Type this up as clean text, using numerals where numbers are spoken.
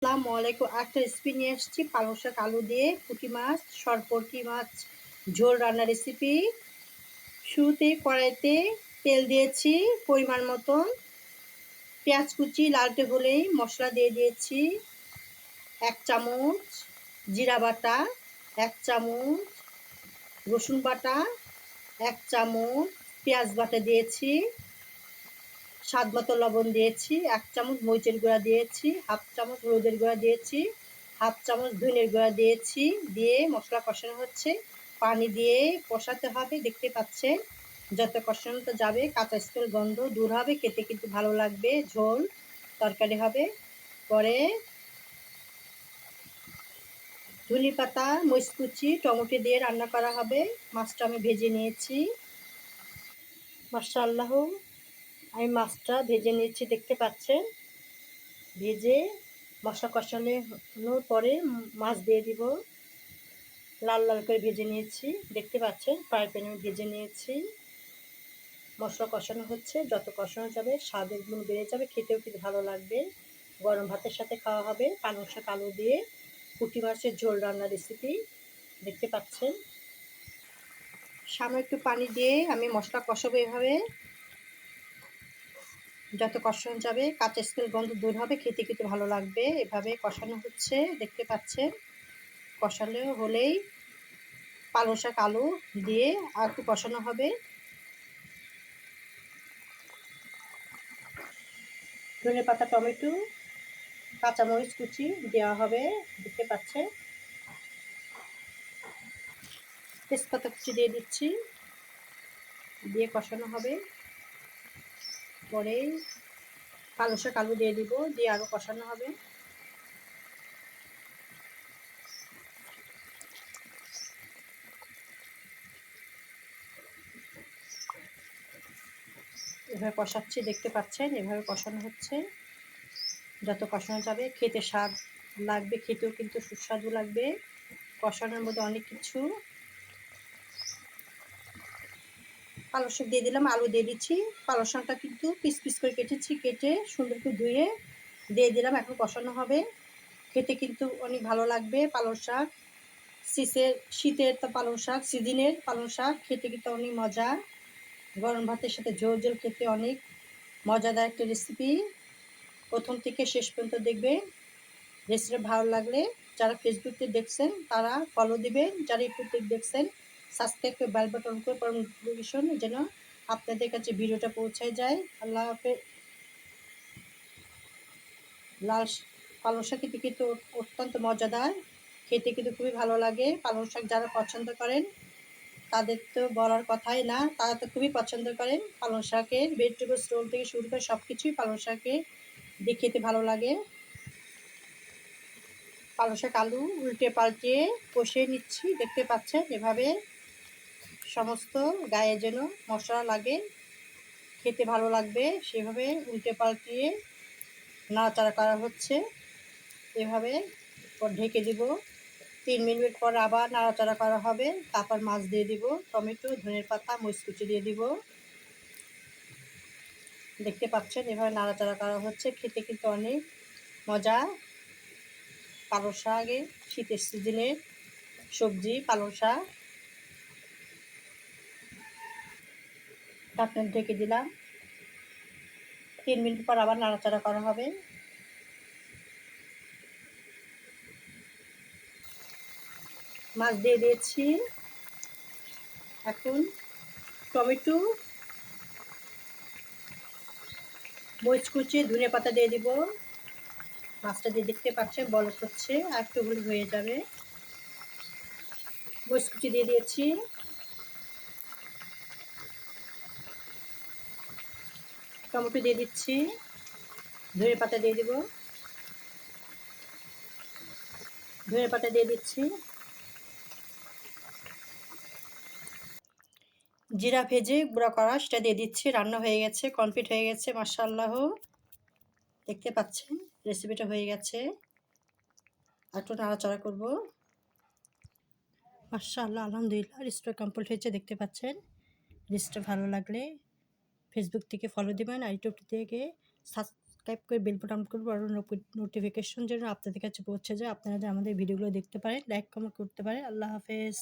আসসালামু আলাইকুম। একটা রেসিপি নিয়ে এসেছি পালং শাক আলু দিয়ে পুঁটি মাছ সরপুঁটি মাছ ঝোল রান্নার রেসিপি। শুরুতে কড়াইতে তেল দিয়েছি পরিমাণ মতন, পেঁয়াজ কুচি লালটে হলেই মশলা দিয়ে দিয়েছি 1 চামচ জিরা বাটা, 1 চামচ রসুন বাটা, 1 চামচ পেঁয়াজ বাটা দিয়েছি, স্বাদ মতো লবণ দিয়েছি, 1 চামচ মরিচের গুঁড়া দিয়েছি, 1/2 চামচ হলুদের গুঁড়া দিয়েছি, 1/2 চামচ ধনের গুঁড়া দিয়েছি। দিয়ে মশলা কষানো হচ্ছে, পানি দিয়ে কষাতে হবে। দেখতে পাচ্ছেন যত কষানো যাবে কাঁচা স্মেল গন্ধ দূর হবে, খেতে কিন্তু ভালো লাগবে, ঝোল তরকারি হবে। পরে ধনে পাতা মরিচ কুচি টমেটো দিয়ে রান্না করা হবে। মাছটা আমি ভেজে নিয়েছি। মাশাআল্লাহ, আমি মাছটা ভেজে নিয়েছি, দেখতে পাচ্ছেন। ভেজে মশলা কষানোর পরে মাছ দিয়ে দিব। লাল লাল করে ভেজে নিয়েছি, দেখতে পাচ্ছেন। ফ্রাই প্যানে ভেজে নিয়েছি। মশলা কষানো হচ্ছে, যত কষানো যাবে স্বাদের গুণ বেড়ে যাবে, খেতেও কিন্তু ভালো লাগবে। গরম ভাতের সাথে খাওয়া হবে পালং শাক আলু দিয়ে পুঁটি মাছের ঝোল রান্নার রেসিপি, দেখতে পাচ্ছেন। সামান্য একটু পানি দিয়ে আমি মশলা কষাবো এভাবে। যত কষানো যাবে কাঁচা স্মেল গন্ধ দূর হবে, খেতে কিন্তু ভালো লাগবে। এভাবে কষানো হচ্ছে, দেখতে পাচ্ছেন। কষানো হলেই পালং শাক আলু দিয়ে আর একটু কষানো হবে। ধনে পাতা টমেটো কাঁচামরিচ কুচি দেওয়া হবে, দেখতে পাচ্ছেন। তেজপাতা কুচি দিয়ে দিচ্ছি, দিয়ে কষানো হবে। পরে পালং শাক আলু দিয়ে দিব, দিয়ে আরও কষানো হবে। এভাবে কষাচ্ছি, দেখতে পাচ্ছেন। এভাবে কষানো হচ্ছে, যত কষানো যাবে খেতে স্বাদ লাগবে, খেতেও কিন্তু সুস্বাদু লাগবে। কষানোর মধ্যে অনেক কিছু। পালং শাক দিয়ে দিলাম, আলু দিয়ে দিচ্ছি। পালং শাকটা কিন্তু পিস পিস করে কেটেছি, কেটে সুন্দর করে ধুয়ে দিয়ে দিলাম। এখন কষানো হবে, খেতে কিন্তু অনেক ভালো লাগবে। পালং শাক শীতের তো পালং শাক, সিজনের পালং শাক খেতে কিন্তু অনেক মজা। গরম ভাতের সাথে ঝোল ঝোল খেতে অনেক মজাদার একটা রেসিপি। প্রথম থেকে শেষ পর্যন্ত দেখবেন। রেসিপি ভালো লাগলে যারা ফেসবুক থেকে দেখছেন তারা ফলো দিবেন, যারা ইউটিউব থেকে দেখছেন সাবস্ক্রাইব করে বেল বাটন করে পর নোটিফিকেশন যেন আপনাদের কাছে ভিডিওটা পৌঁছায় যায়। আল্লাহ হাফেজ। লাল পালং শাক খেতে কিন্তু অত্যন্ত মজাদার, খেতে কিন্তু খুবই ভালো লাগে। পালং শাক যারা পছন্দ করেন তাদের তো বলার কথাই না, তারা তো খুবই পছন্দ করেন। পালং শাকের ভেজিটেবলস রোল থেকে শুরু করে সব কিছুই পালং শাকে দিয়ে খেতে ভালো লাগে। পালং শাক আলু উল্টে পাল্টে কষিয়ে নিচ্ছি, দেখতে পাচ্ছেন। এভাবে সমস্ত গায়ে যেন মশলা লাগে, খেতে ভালো লাগবে, সেভাবে উল্টে পাল্টিয়ে নাড়াচাড়া করা হচ্ছে। এভাবে ঢেকে দিব। 3 মিনিট পর আবার নাড়াচাড়া করা হবে। তারপর মাছ দিয়ে দিব, টমেটো ধনের পাতা মরিচ কুচি দিয়ে দিব, দেখতে পাচ্ছেন। এভাবে নাড়াচাড়া করা হচ্ছে, খেতে কিন্তু অনেক মজা। পালং শাকে শীতের সিজনের সবজি পালং শাক। ঢাকনা ঢেকে দিলাম। 3 মিনিট পর আবার নাড়াচাড়া করা হবে। মাছ দিয়ে দিয়েছি। এখন টমেটো মরিচ কুচি ধনে পাতা দিয়ে দিব। মাছটা দিয়ে দেখতে পাচ্ছেন বলক হচ্ছে, আর একটু হলে হয়ে যাবে। মরিচ কুচি দিয়ে দিয়েছি। টমেটো দিয়ে দিচ্ছি, ধনে পাতা দিয়ে দিব, ধনে পাতা দিয়ে দিচ্ছি। জিরা ভেজে গুঁড়া করা সেটা দিয়ে দিচ্ছি। রান্না হয়ে গেছে, কমপ্লিট হয়ে গেছে। মাশাআল্লাহ, দেখতে পাচ্ছেন রেসিপিটা হয়ে গেছে। একটু নাড়াচাড়া করব। মাশাআল্লাহ, আলহামদুলিল্লাহ, রেসিপিটা কমপ্লিট হয়েছে, দেখতে পাচ্ছেন। রেসিপিটা ভালো লাগলে ফেসবুক থেকে ফলো দিবেন আর ইউটিউব থেকে সাবস্ক্রাইব সাবস্ক্রাইব করে বেল বাটন অন করবেন, আর নোটিফিকেশন যেন আপনাদের কাছে পৌঁছে যায়। আপনারা যেন আমাদের ভিডিওগুলো দেখতে পারেন, লাইক কমেন্ট করতে পারেন। আল্লাহ হাফেজ।